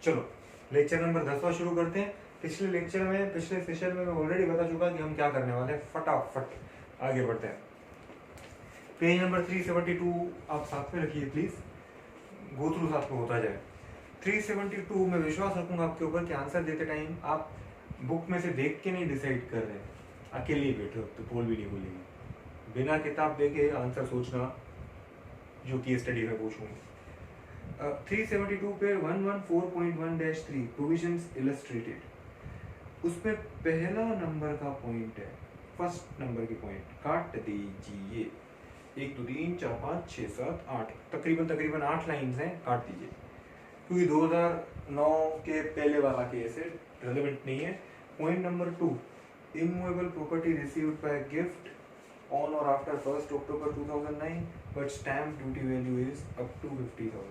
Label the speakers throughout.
Speaker 1: चलो lecture number 10वां शुरू करते हैं। पिछले सेशन में मैं ऑलरेडी बता चुका कि हम क्या करने वाले हैं। फटाफट आगे बढ़ते हैं। पेज नंबर 372 आप साथ में रखिए प्लीज, गो थ्रू साथ में होता जाए। 372 में विश्वास रखूंगा आपके ऊपर कि आंसर देते टाइम आप बुक में से देख के नहीं डिसाइड कर रहे हैं, अकेले ही बैठे हो तो बोल भी नहीं बोलेंगे। बिना किताब देखे आंसर सोचना, जो कि स्टडी में पूछूंगा। 372 पे 114.1-3 प्रोविजंस इलस्ट्रेटेड, उसमें पहला नंबर का पॉइंट है, फर्स्ट नंबर की पॉइंट काट दीजिए। 1 2 3 4 5 6 7 8 तकरीबन 8 लाइन्स हैं, काट दीजिए क्योंकि 2009 के पहले वाला केस है, रेलेवेंट नहीं है। Point number 2, immovable property received by gift on or after 1st October 2009 but stamp duty value is up to 50,000।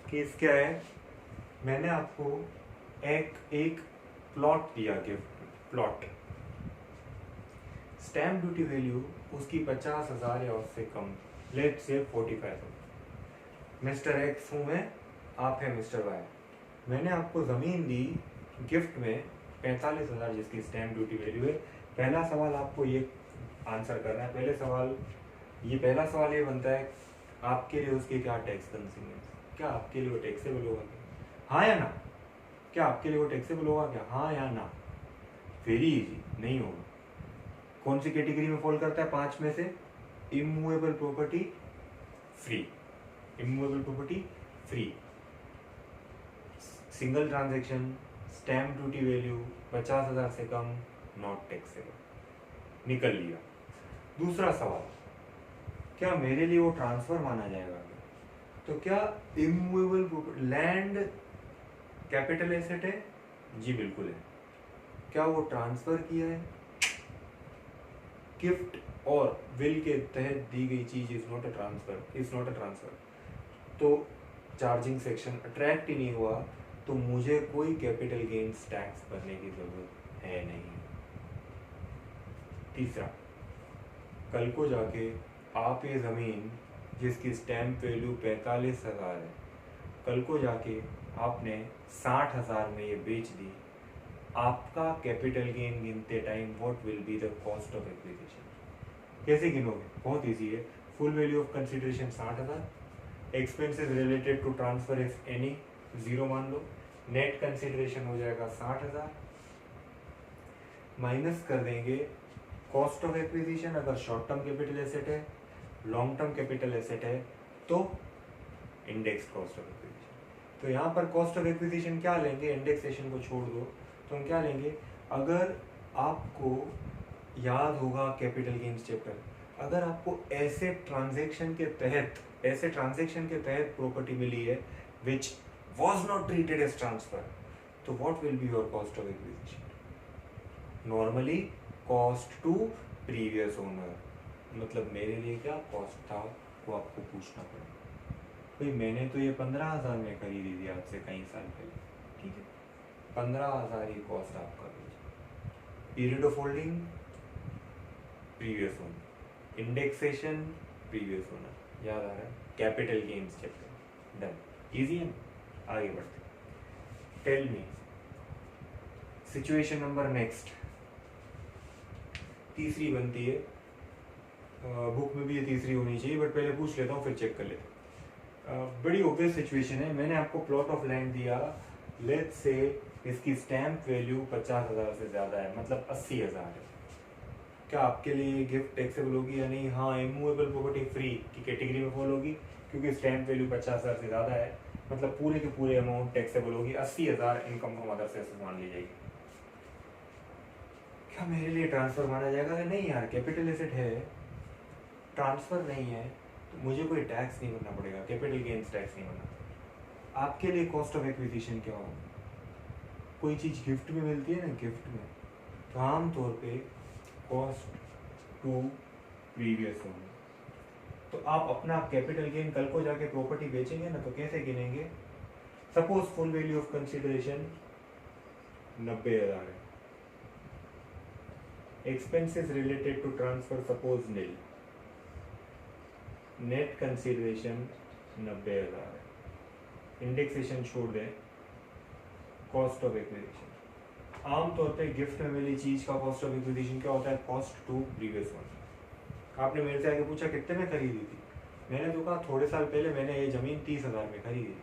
Speaker 1: Case क्या है, मैंने आपको एक प्लॉट दिया, gift plot, stamp duty value उसकी 50,000 या उससे कम, लेट से 45,000। मिस्टर एक्स हूँ मैं, आप है मिस्टर वाई। मैंने आपको ज़मीन दी गिफ्ट में 45,000 जिसकी स्टैम्प ड्यूटी वैल्यू है। पहला सवाल आपको ये आंसर करना है। पहला सवाल ये बनता है, आपके लिए उसकी क्या टैक्स कंसीक्वेंस, क्या आपके लिए वो टैक्सेबल होगा क्या, हाँ या ना? क्या आपके लिए वो टैक्सेबल होगा क्या, हाँ या ना? वेरी इजी, नहीं होगा। कौन सी कैटेगरी में फॉल करता है 5 में से? Immovable property free, immovable property free, single transaction, stamp duty value 50,000 से कम, नॉट टैक्सेबल। निकल लिया। दूसरा सवाल, क्या मेरे लिए वो ट्रांसफर माना जाएगा? तो क्या इमूवेबल लैंड कैपिटल एसेट है? जी बिल्कुल है। क्या वो ट्रांसफर किया है? गिफ्ट और विल के तहत दी गई चीज इज नॉट अ ट्रांसफर। तो चार्जिंग सेक्शन अट्रैक्ट ही नहीं हुआ, तो मुझे कोई कैपिटल गेन्स टैक्स भरने की जरूरत है नहीं। तीसरा, कल को जाके आप ये ज़मीन जिसकी स्टैम्प वैल्यू 45,000 है, कल को जाके आपने 60,000 में ये बेच दी, आपका कैपिटल गेन गिनते time what will be the cost of acquisition? कैसे गिनोगे? बहुत इजी है। Full value of consideration 60,000, expenses related to transfer if any 0 मान लो, नेट कंसिडरेशन हो जाएगा 60,000, माइनस कर देंगे कॉस्ट ऑफ एक्विजिशन। अगर शॉर्ट टर्म कैपिटल एसेट है, लॉन्ग टर्म कैपिटल एसेट है तो इंडेक्स कॉस्ट ऑफ एक्विजिशन। तो यहाँ पर कॉस्ट ऑफ एक्विजिशन क्या लेंगे, इंडेक्सेशन को छोड़ दो तो हम क्या लेंगे? अगर आपको याद होगा कैपिटल गेन्स चैप्टर, अगर आपको ऐसे ट्रांजैक्शन के तहत प्रॉपर्टी मिली है which was not treated as transfer, तो what will be your cost of acquisition? Normally cost to previous owner, मतलब मेरे लिए क्या कॉस्ट था वो आपको पूछना पड़ेगा। भाई मैंने तो ये 15,000 में खरीदी थी आपसे कई साल पहले, ठीक है, 15,000 ही कॉस्ट आप कर लीजिए। Period of holding previous owner, indexation previous owner, याद आ रहा है? Capital gains chapter done, easy है। आगे बढ़ते, tell me situation number next. तीसरी बनती है, बुक में भी ये तीसरी होनी चाहिए बट पहले पूछ लेता हूँ फिर चेक कर लेते हैं। बड़ी ऑब्वियस सिचुएशन है, मैंने आपको प्लॉट ऑफ लैंड दिया, लेट्स से इसकी स्टैम्प वैल्यू 50,000 से ज़्यादा है, मतलब 80,000 है। क्या आपके लिए गिफ्ट टैक्सेबल होगी या नहीं? हाँ, इमूवेबल प्रॉपर्टी फ्री की कैटेगरी में फॉल होगी क्योंकि स्टैम्प वैल्यू 50,000 से ज़्यादा है, मतलब पूरे के पूरे अमाउंट टैक्सेबल होगी। 80,000 इनकम फ्रॉम अदर सोर्सेज मान ली जाएगी। क्या मेरे लिए ट्रांसफर माना जाएगा कि नहीं? यार कैपिटल एसेट है, ट्रांसफर नहीं है, तो मुझे कोई टैक्स नहीं भरना पड़ेगा, कैपिटल गेन्स टैक्स नहीं भरना। आपके लिए कॉस्ट ऑफ एक्विजिशन क्या होगा? कोई चीज़ गिफ्ट में मिलती है ना, गिफ्ट में, तो आमतौर पे कॉस्ट टू प्रीवियस ओनर। तो आप अपना कैपिटल गेन कल को जाके प्रॉपर्टी बेचेंगे ना, तो कैसे गिनेंगे? Suppose full value of consideration 90,000 है, expenses related to transfer suppose nil, net consideration 90,000 है, इंडेक्सेशन छोड़ दें, कॉस्ट ऑफ एक्विजिशन। आमतौर पे गिफ्ट में मिली चीज का कॉस्ट ऑफ एक्विजिशन क्या होता है? Cost to previous one. आपने मेरे से आके पूछा कितने में खरीदी थी, मैंने तो कहा थोड़े साल पहले मैंने ये जमीन 30,000 में खरीदी।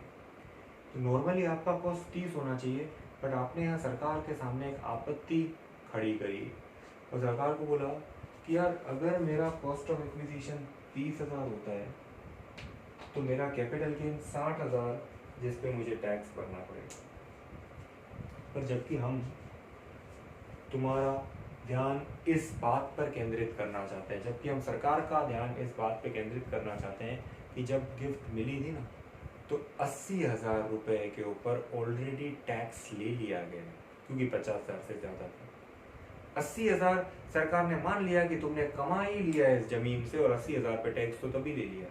Speaker 1: तो नॉर्मली आपका कॉस्ट 30 होना चाहिए, बट आपने यहाँ सरकार के सामने एक आपत्ति खड़ी करी और सरकार को बोला कि यार अगर मेरा कॉस्ट ऑफ एक्विजिशन 30,000 होता है तो मेरा कैपिटल गेन 60,000, जिस पे मुझे टैक्स भरना पड़ेगा। पर जबकि हम तुम्हारा ध्यान इस बात पर केंद्रित करना चाहते हैं, जबकि हम सरकार का ध्यान इस बात पर केंद्रित करना चाहते हैं कि जब गिफ्ट मिली थी ना तो 80,000 रुपए के ऊपर ऑलरेडी टैक्स ले लिया गया, क्योंकि 50,000 से ज़्यादा था। 80,000 सरकार ने मान लिया कि तुमने कमा ही लिया है इस जमीन से, और 80,000 पे टैक्स तो तभी ले लिया।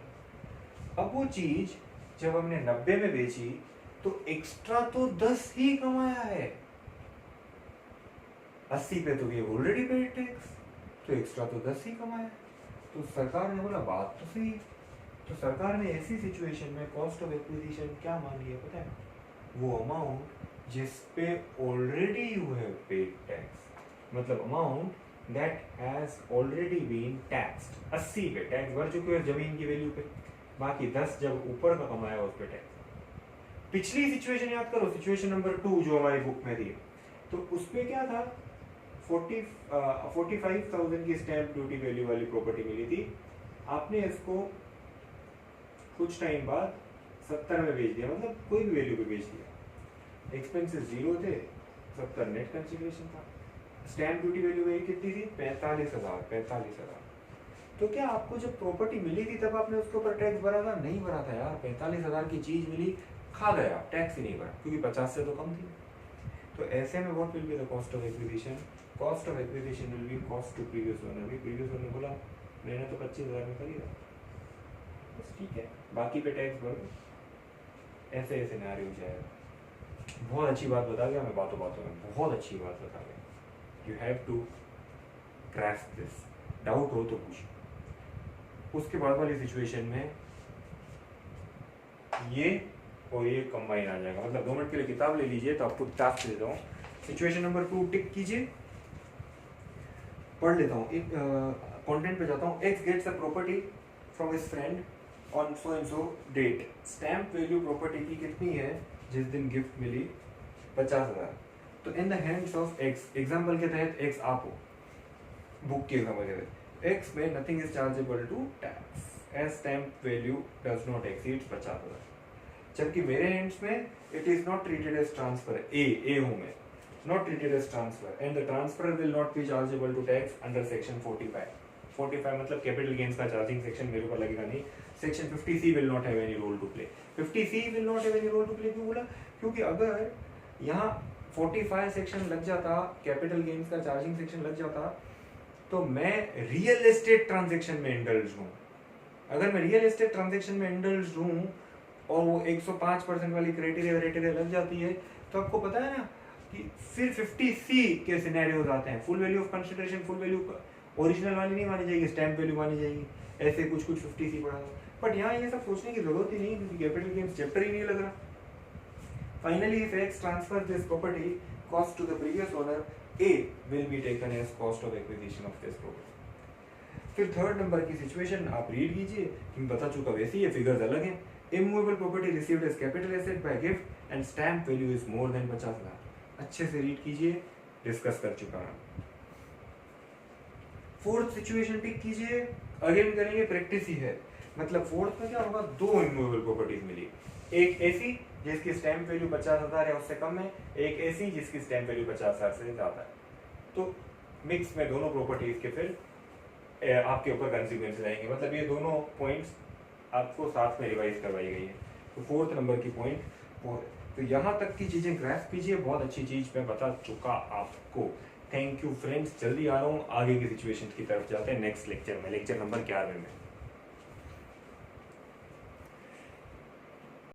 Speaker 1: अब वो चीज जब हमने 90 में बेची तो एक्स्ट्रा तो 10 ही कमाया है। 80 पे तो ये ऑलरेडी पेड टैक्स, तो एक्स्ट्रा तो 10 ही कमाया। तो सरकार ने बोला बात तो सही। तो सरकार ने ऐसी सिचुएशन में कॉस्ट ऑफ एक्विजिशन क्या मान लिया पता है? वो अमाउंट जिस पे already you have paid tax, मतलब amount that has already been taxed. 80 पे टैक्स भर चुके हो जमीन की वैल्यू पे, बाकी 10 जब ऊपर का कमाया उस पे टैक्स। पिछली सिचुएशन याद करो, सिचुएशन नंबर 2 जो हमारी बुक में थी, तो उसमें क्या था? 45,000 की स्टैंप ड्यूटी वैल्यू वाली प्रॉपर्टी मिली थी। आपने इसको कुछ टाइम बाद 70 में बेच दिया, मतलब कोई भी वैल्यू पे बेच दिया। एक्सपेंसेस 0 थे, 70 नेट कंसिडरेशन था। स्टैंप ड्यूटी वैल्यू वही कितनी थी? 45,000। तो क्या आपको जब प्रॉपर्टी मिली थी तब आपने उसके ऊपर टैक्स भरा था? नहीं भरा था यार। 45,000 की चीज मिली, खा गया, टैक्स ही नहीं भरा, क्योंकि 50 से तो कम थी। तो ऐसे में what will be the cost of acquisition? Cost of acquisition will be cost to previous owner. Previous owner बोला मैंने तो 25,000 में खरीदा, बस ठीक है, बाकी पे टैक्स भर दो। ऐसे सिनेरियो हो जाएगा। बहुत अच्छी बात बता गया मैं, बातों में बहुत अच्छी बात बता गया। You have to grasp this. Doubt हो तो पूछो। उसके बाद वाली सिचुएशन में ये और ये कंबाइन आ जाएगा, मतलब 2 मिनट के लिए किताब ले लीजिए तो आपको टास्क देता हूँ। सिचुएशन नंबर 2 टिक कीजिए, पढ़ लेता हूँ। एक कंटेंट पे जाता हूँ। X gets a property from his friend on so and so date. Stamp value property की कितनी है जिस दिन गिफ्ट मिली? 50,000। तो in the hands of X, example के तहत एक्स आप हो, बुक के एग्जाम्पल के तहत एक्स में nothing is chargeable to tax as stamp value does not exceed 50,000। जबकि मेरे हैंड्स में it is not treated as transfer. ए हूं मैं, not treated as transfer and the transfer will not be chargeable to tax under section 45 मतलब capital gains का charging section मेरे ऊपर लगेगा नहीं। Section 50C will not have any role to play. 50C will not have any role to play क्यों बोला? क्योंकि अगर यहाँ 45 सेक्शन लग जाता, कैपिटल गेन्स का चार्जिंग सेक्शन लग जाता, तो मैं रियल एस्टेट ट्रांजैक्शन में इंडल्ज हूँ। अगर मैं रियल एस्टेट ट्रांजैक्शन में इंडल्ज हूँ और वो 105% वाली क्राइटेरिया लग जाती है, तो आपको पता है ना कि फिर 50C के सिनेरियोज आते हैं। Full value of consideration, full value original वाली नहीं मानी जाएगी, स्टैम्प वैल्यू मानी जाएगी, ऐसे कुछ 50C पढ़ा। बट यहाँ ये सब सोचने की जरूरत ही नहीं, क्योंकि कैपिटल गेन्स चैप्टर ही नहीं लग रहा। Finally if X transfer this property cost to the previous owner, A will be taken as cost of acquisition of this property। फिर थर्ड नंबर की सिचुएशन आप रीड कीजिए, मैं बता चुका वैसे ही, फिगर्स अलग हैं। Immovable property received as capital asset by gift and stamp value is more than 50,000। अच्छे से रीड कीजिए, डिस्कस कर चुका हूं। फोर्थ सिचुएशन टिक कीजिए, अगेन करेंगे, प्रैक्टिस ही है। मतलब फोर्थ में क्या होगा? 2 इमूवेबल प्रॉपर्टीज मिली, एक ऐसी जिसकी स्टैम्प वैल्यू 50,000 है उससे कम है, एक ऐसी जिसकी स्टैम्प वैल्यू 50,000 से ज्यादा है। तो मिक्स में दोनों प्रॉपर्टीज के फिर आपके ऊपर कंसिक्वेंसेस आएंगे। मतलब ये दोनों पॉइंट्स आपको साथ में रिवाइज करवाई गई है। तो फोर्थ नंबर की पॉइंट, तो यहाँ तक की चीजें ग्रास्प कीजिए, बहुत अच्छी चीज मैं बता चुका आपको। थैंक यू फ्रेंड्स, जल्दी आ रहा हूँ, आगे की सिचुएशन की तरफ जाते हैं नेक्स्ट लेक्चर में, लेक्चर नंबर 11 में।